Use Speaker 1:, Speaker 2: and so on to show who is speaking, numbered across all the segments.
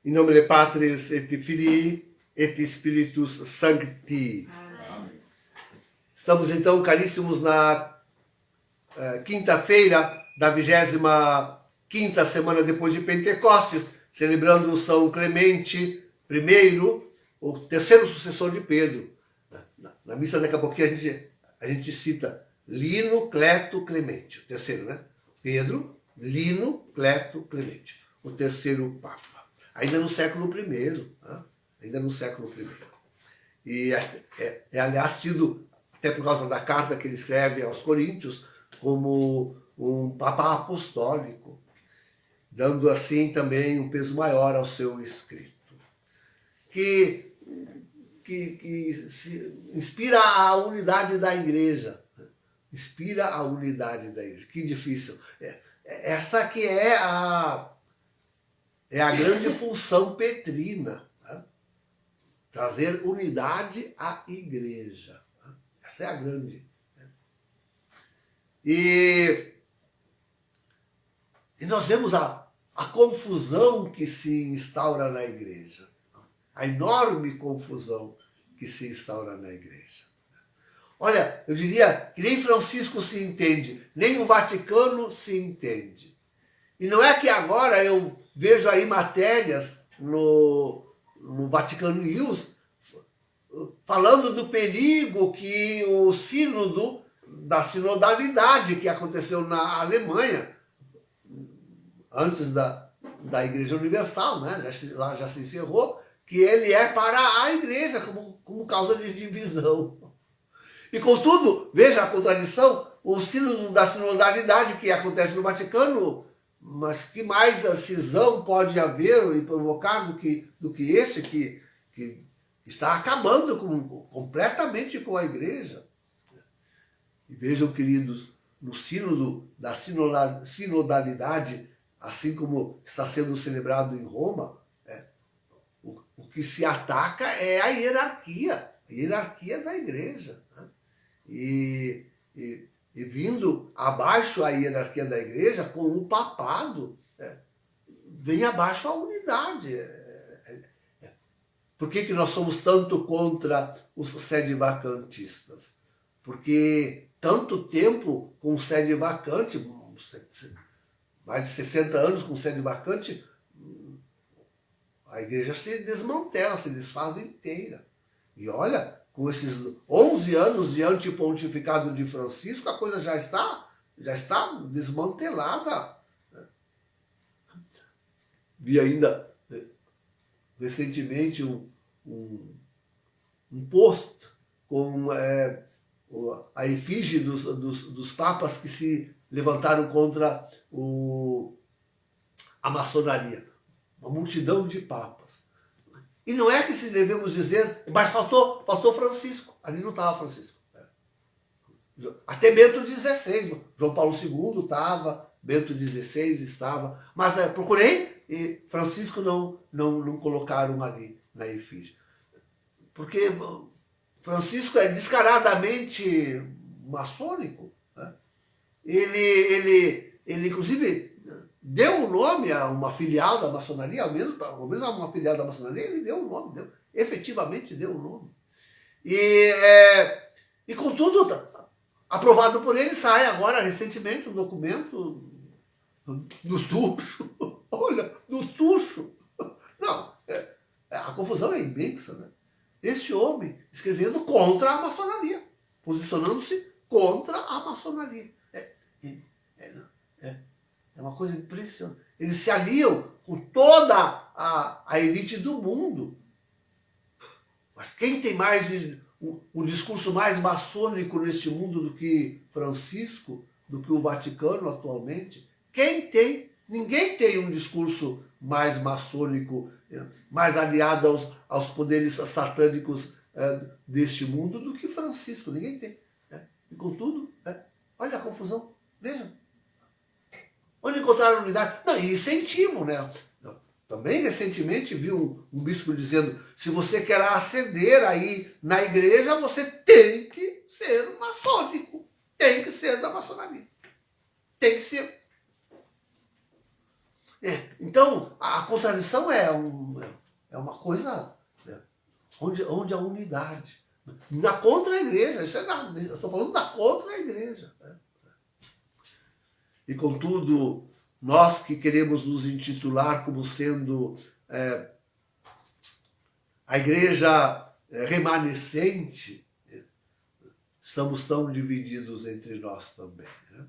Speaker 1: In nomine Patris et Filii et Spiritus Sancti.
Speaker 2: Amém.
Speaker 1: Estamos então, caríssimos, na quinta-feira da 25ª semana depois de Pentecostes, celebrando São Clemente I, o terceiro sucessor de Pedro. Na missa daqui a pouquinho a gente cita Lino, Cleto, Clemente, o terceiro, né? Pedro, Lino, Cleto, Clemente, o terceiro Papa. Ainda no século I, né? Ainda no século I. E aliás, tido, até por causa da carta que ele escreve aos Coríntios, como um Papa apostólico, dando assim também um peso maior ao seu escrito. Que inspira a unidade da Igreja. Inspira a unidade da Igreja. Que difícil. Esta que é a grande função petrina. Né? Trazer unidade à Igreja. Essa é a grande. Né? E nós vemos a confusão que se instaura na Igreja. A enorme confusão que se instaura na Igreja. Olha, eu diria que nem Francisco se entende, nem o Vaticano se entende. E não é que agora eu vejo aí matérias no Vaticano News falando do perigo que o sínodo da sinodalidade que aconteceu na Alemanha, antes da Igreja Universal, né? Lá já se encerrou, que ele é para a Igreja como causa de divisão. E contudo, veja a contradição, o sínodo da sinodalidade que acontece no Vaticano, mas que mais cisão pode haver e provocar do que esse que está acabando completamente com a Igreja. E vejam, queridos, no sínodo da sinodalidade, assim como está sendo celebrado em Roma, o que se ataca é a hierarquia da Igreja. Né? E vindo abaixo a hierarquia da Igreja, com o papado, vem abaixo a unidade. Por que nós somos tanto contra os sede-vacantistas? Porque tanto tempo com sede vacante, mais de 60 anos com sede vacante, a Igreja se desmantela, se desfaz inteira. E olha, com esses 11 anos de antipontificado de Francisco, a coisa já está desmantelada. Vi ainda recentemente um post com a efígie dos papas que se levantaram contra a maçonaria. Uma multidão de papas. E não é que se devemos dizer, mas faltou Francisco. Ali não estava Francisco. Até Bento XVI, João Paulo II estava, Bento XVI estava, mas procurei e Francisco não colocaram ali na efígie. Porque Francisco é descaradamente maçônico. Né? Ele inclusive deu o nome a uma filial da maçonaria, ao menos a uma filial da maçonaria, ele deu o nome, efetivamente deu o nome. E contudo, aprovado por ele, sai agora recentemente um documento do Tuxo. Olha, do Tuxo. Não, a confusão é imensa, né? Esse homem escrevendo contra a maçonaria, posicionando-se contra a maçonaria. É uma coisa impressionante. Eles se aliam com toda a elite do mundo. Mas quem tem mais um discurso mais maçônico neste mundo do que Francisco, do que o Vaticano atualmente? Quem tem? Ninguém tem um discurso mais maçônico, mais aliado aos poderes satânicos deste mundo do que Francisco. Ninguém tem. E contudo, olha a confusão. Vejam. Onde encontraram unidade? Não, e incentivo, né? Também recentemente vi um bispo dizendo, se você quer ascender aí na igreja, você tem que ser maçônico. Tem que ser da maçonaria. Tem que ser. Então, a contradição é uma coisa, né, onde a unidade. Na contra a igreja, eu estou falando da contra a igreja. Né? E contudo, nós que queremos nos intitular como sendo a igreja remanescente, estamos tão divididos entre nós também. Né?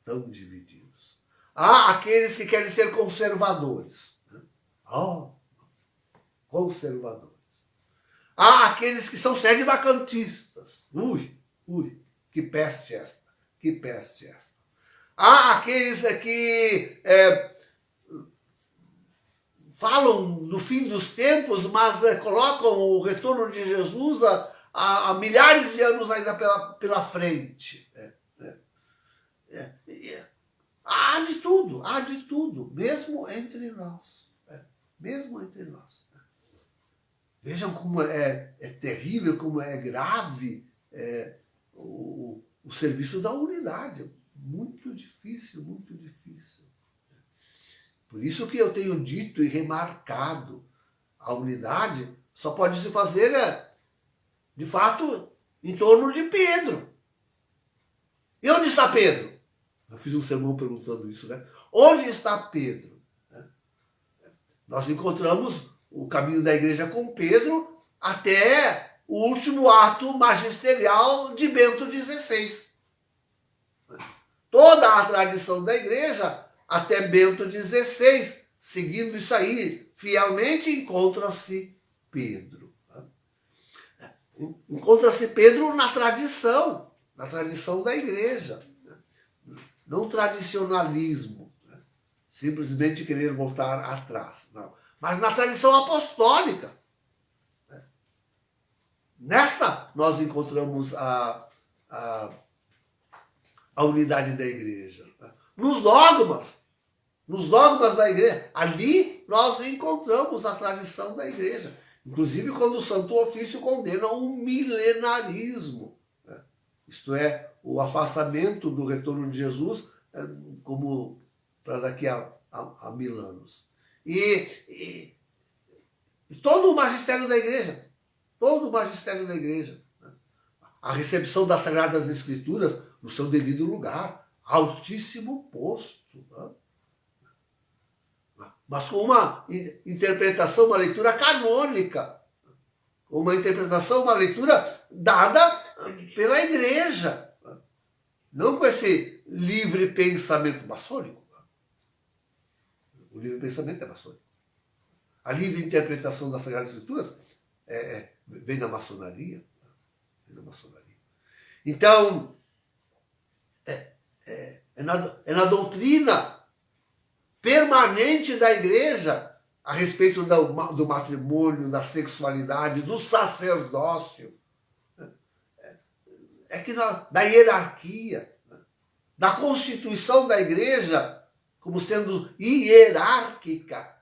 Speaker 1: Tão divididos. Há aqueles que querem ser conservadores. Né? Conservadores. Há aqueles que são sede-vacantistas. Ui, que peste esta, que peste esta. Há aqueles que falam do fim dos tempos, mas colocam o retorno de Jesus a milhares de anos ainda pela frente. Há de tudo, mesmo entre nós. Mesmo entre nós. Vejam como é terrível, como é grave o serviço da unidade. Muito difícil, muito difícil. Por isso que eu tenho dito e remarcado, a unidade só pode se fazer, de fato, em torno de Pedro. E onde está Pedro? Eu fiz um sermão perguntando isso, né? Onde está Pedro? Nós encontramos o caminho da igreja com Pedro até o último ato magisterial de Bento XVI. Toda a tradição da igreja, até Bento XVI, seguindo isso aí, fielmente encontra-se Pedro. Encontra-se Pedro na tradição da igreja. Não tradicionalismo, simplesmente querer voltar atrás. Não. Mas na tradição apostólica. Nesta nós encontramos a unidade da igreja. Nos dogmas da igreja, ali nós encontramos a tradição da igreja. Inclusive quando o Santo Ofício condena o milenarismo. Isto é, o afastamento do retorno de Jesus como para daqui a 1000 anos. E todo o magistério da igreja, a recepção das Sagradas Escrituras no seu devido lugar, altíssimo posto. Mas com uma interpretação, uma leitura canônica, uma leitura dada pela igreja, não com esse livre pensamento maçônico. O livre pensamento é maçônico. A livre interpretação das Sagradas Escrituras vem da maçonaria. Então, é na doutrina permanente da igreja a respeito do matrimônio, da sexualidade, do sacerdócio, da hierarquia, da constituição da igreja como sendo hierárquica.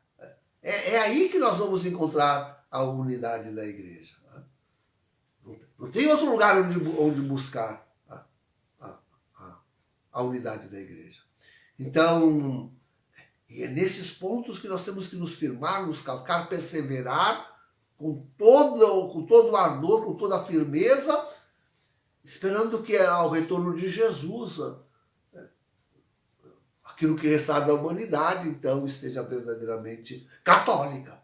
Speaker 1: É aí que nós vamos encontrar a unidade da igreja. Não tem outro lugar onde buscar a unidade da igreja. Então, é nesses pontos que nós temos que nos firmar, nos calcar, perseverar com todo o ardor, com toda a firmeza, esperando que ao retorno de Jesus, aquilo que restar da humanidade, então, esteja verdadeiramente católica.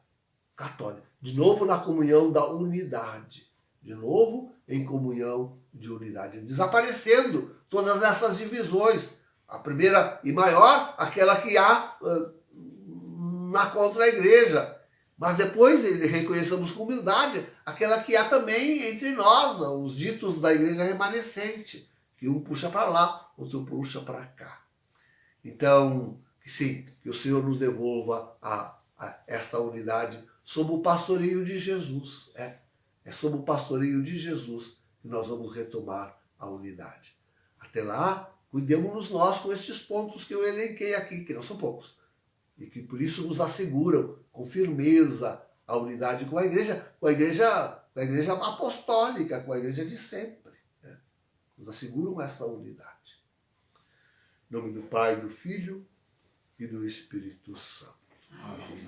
Speaker 1: De novo na comunhão da unidade. De novo em comunhão de unidade. Desaparecendo todas essas divisões. A primeira e maior, aquela que há na contra-igreja. Mas depois reconheçamos com humildade aquela que há também entre nós, os ditos da igreja remanescente, que um puxa para lá, outro puxa para cá. Então, sim, que o Senhor nos devolva a esta unidade sob o pastoreio de Jesus. É sob o pastoreio de Jesus que nós vamos retomar a unidade. Até lá, cuidemos-nos nós com estes pontos que eu elenquei aqui, que não são poucos, e que por isso nos asseguram com firmeza a unidade com a igreja apostólica, com a igreja de sempre. Nos asseguram esta unidade. Em nome do Pai, do Filho e do Espírito Santo.
Speaker 2: Amém.